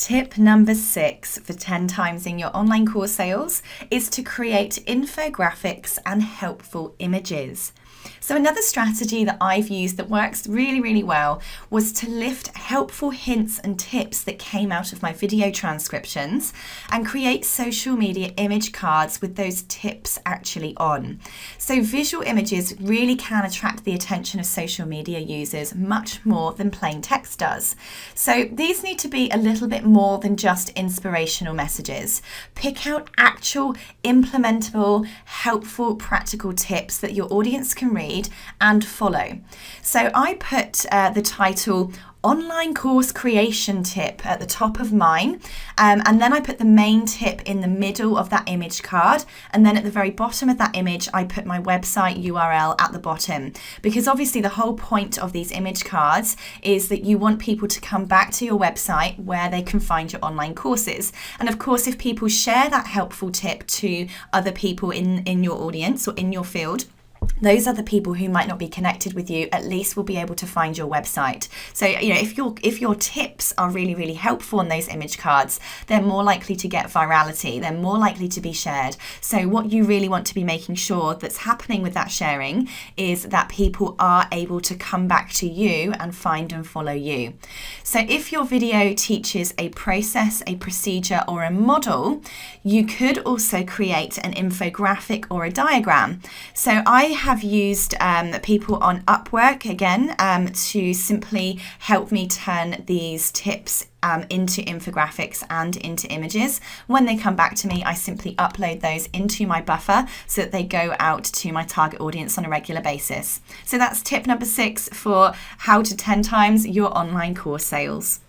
Tip number 6 for 10 timesing your online course sales is to create infographics and helpful images. So another strategy that I've used that works really well was to lift helpful hints and tips that came out of my video transcriptions and create social media image cards with those tips actually on. So visual images really can attract the attention of social media users much more than plain text does. So these need to be a little bit more than just inspirational messages. Pick out actual implementable, helpful, practical tips that your audience can read and follow. So I put the title Online Course Creation Tip at the top of mine, and then I put the main tip in the middle of that image card, and then at the very bottom of that image I put my website URL at the bottom, because obviously the whole point of these image cards is that you want people to come back to your website where they can find your online courses. And of course, if people share that helpful tip to other people in your audience or in your field, those other people who might not be connected with you at least will be able to find your website. So, if your tips are really helpful on those image cards, they're more likely to get virality, they're more likely to be shared. So what you really want to be making sure that's happening with that sharing is that people are able to come back to you and find and follow you. So if your video teaches a process, a procedure, or a model, you could also create an infographic or a diagram. So I have used people on Upwork again to simply help me turn these tips into infographics and into images. When they come back to me, I simply upload those into my buffer so that they go out to my target audience on a regular basis. So that's tip number 6 for how to 10 times your online course sales.